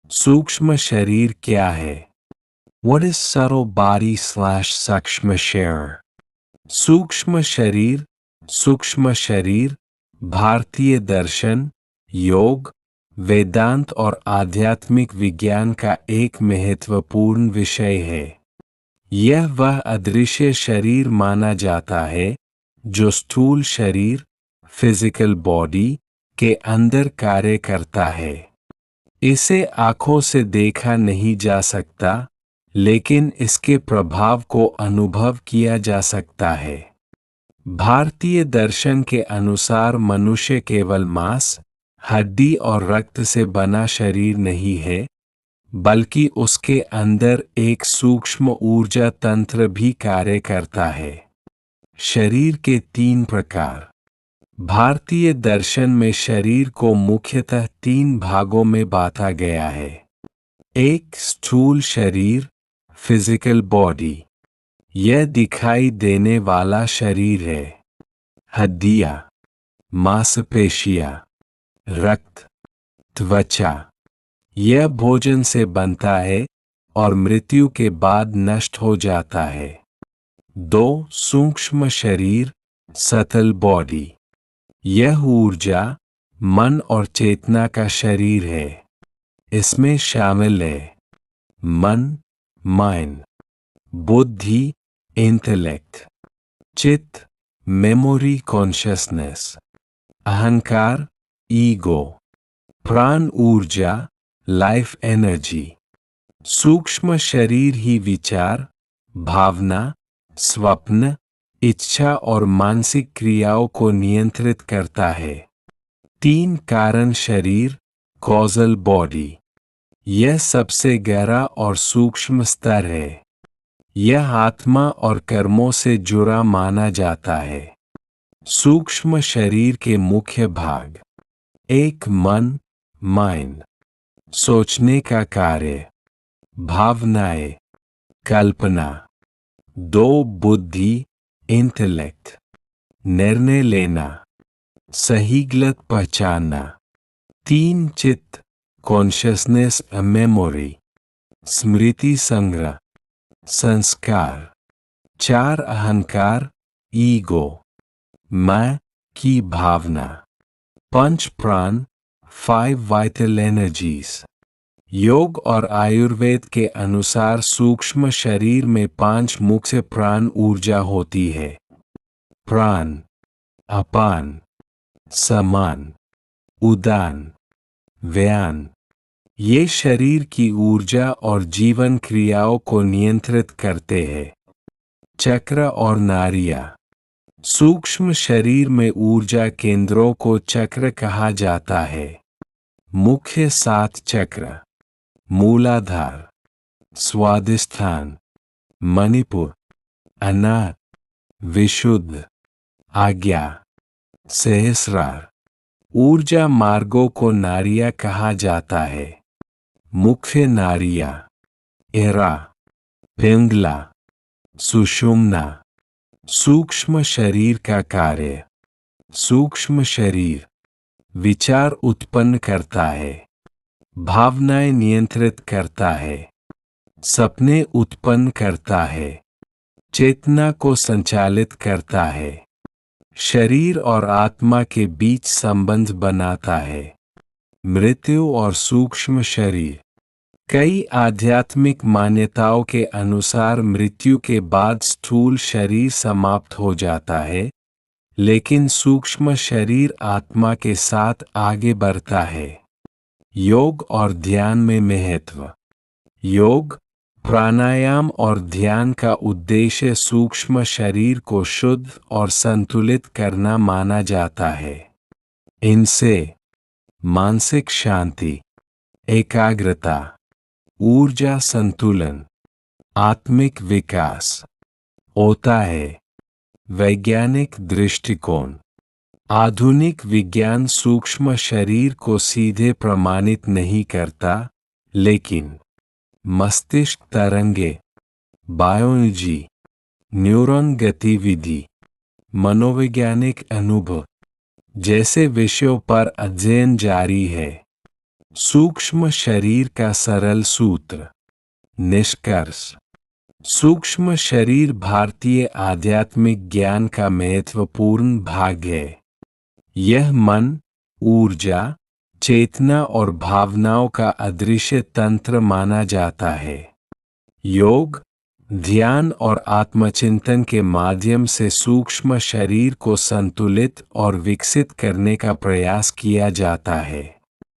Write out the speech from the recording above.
सूक्ष्म शरीर क्या है? What is subtle body/सूक्ष्म शरीर? सूक्ष्म शरीर भारतीय दर्शन, योग, वेदांत और आध्यात्मिक विज्ञान का एक महत्वपूर्ण विषय है। यह वह अदृश्य शरीर माना जाता है जो स्थूल शरीर, फिजिकल बॉडी के अंदर कार्य करता है। इसे आंखों से देखा नहीं जा सकता, लेकिन इसके प्रभाव को अनुभव किया जा सकता है। भारतीय दर्शन के अनुसार मनुष्य केवल मांस, हड्डी और रक्त से बना शरीर नहीं है, बल्कि उसके अंदर एक सूक्ष्म ऊर्जा तंत्र भी कार्य करता है। शरीर के 3 प्रकार। भारतीय दर्शन में शरीर को मुख्यतः 3 भागों में बांटा गया है। 1. स्थूल शरीर, फिजिकल बॉडी। यह दिखाई देने वाला शरीर है। हड्डियां, मांसपेशियां, रक्त, त्वचा। यह भोजन से बनता है और मृत्यु के बाद नष्ट हो जाता है। 2. सूक्ष्म शरीर, सतल बॉडी। यह ऊर्जा, मन और चेतना का शरीर है। इसमें शामिल है मन, माइंड, बुद्धि, इंटेलेक्ट, चित्त, मेमोरी, कॉन्शियसनेस, अहंकार, ईगो, प्राण ऊर्जा, लाइफ एनर्जी। सूक्ष्म शरीर ही विचार, भावना, स्वप्न, इच्छा और मानसिक क्रियाओं को नियंत्रित करता है। 3. कारण शरीर, कॉजल बॉडी। यह सबसे गहरा और सूक्ष्म स्तर है। यह आत्मा और कर्मों से जुड़ा माना जाता है। सूक्ष्म शरीर के मुख्य भाग। 1. मन, माइंड, सोचने का कार्य, भावनाएं, कल्पना। 2. बुद्धि, इंटेलेक्ट, निर्णय लेना, सही गलत पहचानना। 3. चित्त, कॉन्शियसनेस, मेमोरी, स्मृति संग्रह, संस्कार। 4. अहंकार, ईगो, मैं की भावना। 5. प्राण, 5 वाइटल एनर्जीज। योग और आयुर्वेद के अनुसार सूक्ष्म शरीर में 5 मुख्य प्राण ऊर्जा होती है। प्राण, अपान, समान, उदान, व्यान। ये शरीर की ऊर्जा और जीवन क्रियाओं को नियंत्रित करते हैं। चक्र और नाड़ियाँ। सूक्ष्म शरीर में ऊर्जा केंद्रों को चक्र कहा जाता है। मुख्य 7 चक्र: मूलाधार, स्वादिष्ठान, मणिपुर, अनाहत, विशुद्ध, आज्ञा, सहस्रार। ऊर्जा मार्गों को नाड़ियाँ कहा जाता है। मुख्य नाड़ियाँ: एरा, पिंगला, सुषुम्ना। सूक्ष्म शरीर का कार्य। सूक्ष्म शरीर विचार उत्पन्न करता है, भावनाएं नियंत्रित करता है, सपने उत्पन्न करता है, चेतना को संचालित करता है, शरीर और आत्मा के बीच संबंध बनाता है। मृत्यु और सूक्ष्म शरीर। कई आध्यात्मिक मान्यताओं के अनुसार मृत्यु के बाद स्थूल शरीर समाप्त हो जाता है, लेकिन सूक्ष्म शरीर आत्मा के साथ आगे बढ़ता है। योग और ध्यान में महत्व। योग, प्राणायाम और ध्यान का उद्देश्य सूक्ष्म शरीर को शुद्ध और संतुलित करना माना जाता है। इनसे मानसिक शांति, एकाग्रता, ऊर्जा संतुलन, आत्मिक विकास होता है। वैज्ञानिक दृष्टिकोण। आधुनिक विज्ञान सूक्ष्म शरीर को सीधे प्रमाणित नहीं करता, लेकिन मस्तिष्क तरंगे, बायोलॉजी, न्यूरॉन गतिविधि, मनोवैज्ञानिक अनुभव जैसे विषयों पर अध्ययन जारी है। सूक्ष्म शरीर का सरल सूत्र। निष्कर्ष। सूक्ष्म शरीर भारतीय आध्यात्मिक ज्ञान का महत्वपूर्ण भाग है। यह मन, ऊर्जा, चेतना और भावनाओं का अदृश्य तंत्र माना जाता है। योग, ध्यान और आत्मचिंतन के माध्यम से सूक्ष्म शरीर को संतुलित और विकसित करने का प्रयास किया जाता है।